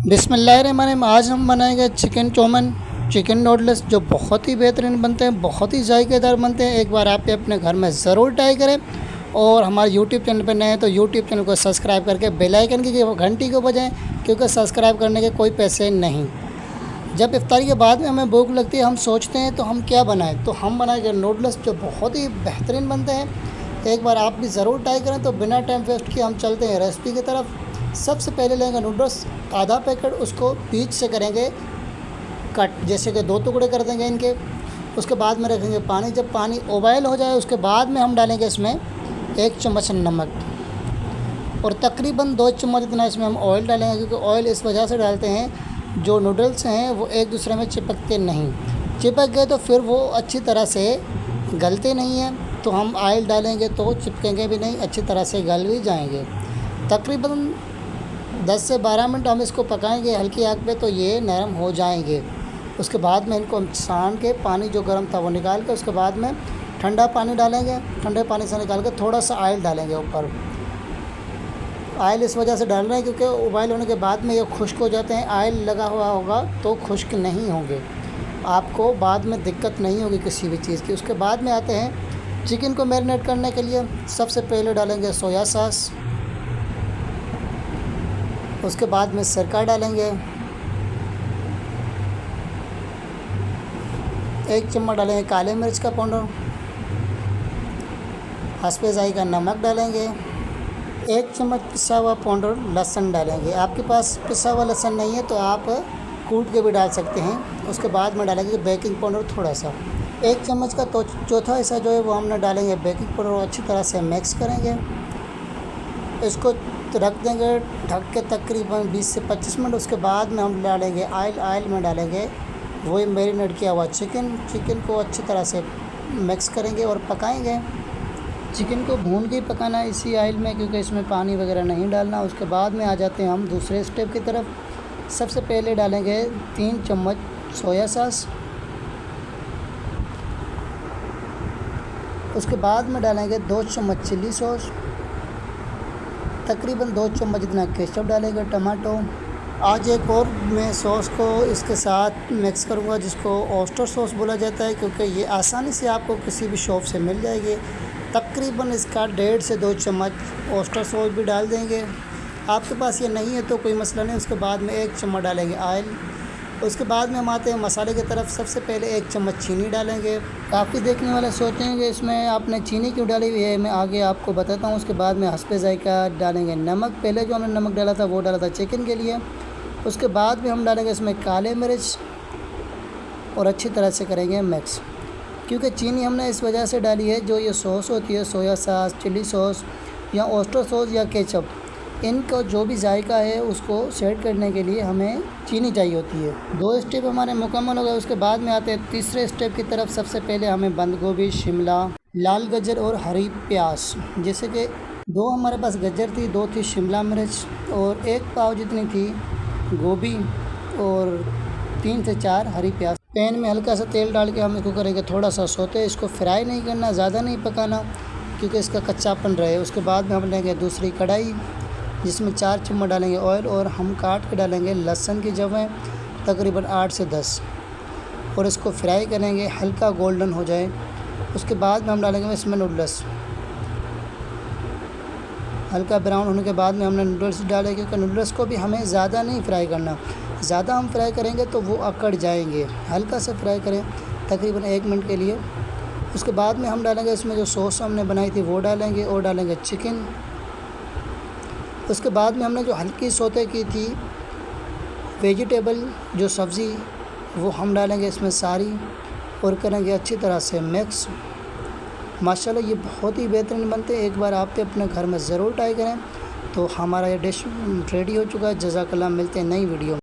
बिस्मिल्लाहिर्रहमानिर्रहीम। आज हम बनाएंगे चिकन चौमन, चिकन नूडल्स, जो बहुत ही बेहतरीन बनते हैं, बहुत ही जायकेदार बनते हैं। एक बार आप अपने घर में ज़रूर ट्राई करें। और हमारे यूट्यूब चैनल पर नए हैं तो यूट्यूब चैनल को सब्सक्राइब करके बेल आइकन की घंटी को बजाएं, क्योंकि सब्सक्राइब करने के कोई पैसे नहीं। जब इफ्तारी के बाद में हमें भूख लगती है, हम सोचते हैं तो हम क्या बनाएं, तो हम बनाएंगे नूडल्स, जो बहुत ही बेहतरीन बनते हैं। एक बार आप भी ज़रूर ट्राई करें। तो बिना टाइम वेस्ट किए हम चलते हैं रेसिपी की तरफ। सबसे पहले लेंगे नूडल्स आधा पैकेट, उसको बीच से करेंगे कट, जैसे कि 2 टुकड़े कर देंगे इनके। उसके बाद में रखेंगे पानी। जब पानी उबाल हो जाए उसके बाद में हम डालेंगे इसमें 1 चम्मच नमक और तकरीबन 2 चम्मच इतना इसमें हम ऑयल डालेंगे, क्योंकि ऑयल इस वजह से डालते हैं जो नूडल्स हैं वो एक दूसरे में चिपकते नहीं। चिपक गए तो फिर वो अच्छी तरह से गलते नहीं हैं। तो हम ऑयल डालेंगे तो चिपकेंगे भी नहीं, अच्छी तरह से गल भी जाएंगे। तकरीबन 10 से 12 मिनट हम इसको पकाएंगे हल्की आग पे, तो ये नरम हो जाएंगे। उसके बाद में इनको हम छान के पानी जो गर्म था वो निकाल के, उसके बाद में ठंडा पानी डालेंगे। ठंडे पानी से निकाल के थोड़ा सा ऑयल डालेंगे ऊपर। ऑयल इस वजह से डाल रहे हैं क्योंकि उबाल होने के बाद में ये खुश्क हो जाते हैं। ऑयल लगा हुआ होगा तो खुश्क नहीं होंगे, आपको बाद में दिक्कत नहीं होगी किसी भी चीज़ की। उसके बाद में आते हैं चिकन को मैरिनेट करने के लिए। सबसे पहले डालेंगे सोया सॉस, उसके बाद में सिरका डालेंगे, 1 चम्मच डालेंगे काले मिर्च का पाउडर, हस्बे जायका नमक डालेंगे, 1 चम्मच पिसा हुआ पाउडर लहसुन डालेंगे। आपके पास पिसा हुआ लहसुन नहीं है तो आप कूट के भी डाल सकते हैं। उसके बाद में डालेंगे बेकिंग पाउडर थोड़ा सा, 1 चम्मच का तो चौथा हिस्सा जो है वो हमने डालेंगे बेकिंग पाउडर। अच्छी तरह से मिक्स करेंगे। इसको रख देंगे ढक के तकरीबन 20 से 25 मिनट। उसके बाद में हम डालेंगे ऑयल में डालेंगे वही मैरिनेट किया हुआ चिकन को अच्छी तरह से मिक्स करेंगे और पकाएंगे। चिकन को भून के ही पकाना है इसी ऑयल में, क्योंकि इसमें पानी वगैरह नहीं डालना। उसके बाद में आ जाते हैं हम दूसरे स्टेप की तरफ। सबसे पहले डालेंगे 3 चम्मच सोया सॉस, उसके बाद में डालेंगे 2 चम्मच चिली सॉस, तकरीबन 2 चम्मच इतना केचप डालेंगे, टमाटो। आज एक और मैं सॉस को इसके साथ मिक्स करूँगा, जिसको ऑयस्टर सॉस बोला जाता है, क्योंकि ये आसानी से आपको किसी भी शॉप से मिल जाएगी। तकरीबन इसका 1.5 से 2 चम्मच ऑयस्टर सॉस भी डाल देंगे। आपके पास ये नहीं है तो कोई मसला नहीं। उसके बाद में 1 चम्मच डालेंगे ऑयल। उसके बाद में हम आते हैं मसाले की तरफ। सबसे पहले 1 चम्मच चीनी डालेंगे। काफ़ी देखने वाले सोचेंगे इसमें आपने चीनी क्यों डाली हुई है, मैं आगे आपको बताता हूँ। उसके बाद में हस्बे जायका डालेंगे नमक। पहले जो हमने नमक डाला था वो डाला था चिकन के लिए। उसके बाद में हम डालेंगे इसमें काले मिर्च और अच्छी तरह से करेंगे मिक्स। क्योंकि चीनी हमने इस वजह से डाली है, जो ये सॉस होती है सोया सॉस, चिली सॉस या ऑयस्टर सॉस या केचप, इनका जो भी जायका है उसको सेट करने के लिए हमें चीनी चाहिए होती है। 2 स्टेप हमारे मुकम्मल हो गए। उसके बाद में आते हैं तीसरे स्टेप की तरफ। सबसे पहले हमें बंद गोभी, शिमला, लाल गाजर और हरी प्याज, जैसे कि 2 हमारे पास गाजर थी, 2 थी शिमला मिर्च और 1 पाव जितनी थी गोभी और 3 से 4 हरी प्याज। पैन में हल्का सा तेल डाल के हम इसको करेंगे थोड़ा सा सोते। इसको फ्राई नहीं करना, ज़्यादा नहीं पकाना, क्योंकि इसका कच्चापन रहे। उसके बाद में हम लेंगे दूसरी कढ़ाई, जिसमें 4 चम्मच डालेंगे ऑयल और हम काट के डालेंगे लहसुन की जवें, तकरीबन 8 से 10, और इसको फ्राई करेंगे हल्का गोल्डन हो जाए। उसके बाद में हम डालेंगे इसमें नूडल्स। हल्का ब्राउन होने के बाद में हमने नूडल्स डाले, क्योंकि नूडल्स को भी हमें ज़्यादा नहीं फ्राई करना। ज़्यादा हम फ्राई करेंगे तो वो अकड़ जाएंगे। हल्का से फ्राई करें तकरीबन 1 मिनट के लिए। उसके बाद में हम डालेंगे इसमें जो सॉस हमने बनाई थी वो डालेंगे और डालेंगे चिकन। उसके बाद में हमने जो हल्की सौते की थी वेजिटेबल जो सब्ज़ी, वो हम डालेंगे इसमें सारी और करेंगे अच्छी तरह से मिक्स। माशाल्लाह ये बहुत ही बेहतरीन बनते हैं। एक बार आप अपने घर में ज़रूर ट्राई करें। तो हमारा ये डिश रेडी हो चुका है। जज़ाकल्लाह, मिलते हैं नई वीडियो में।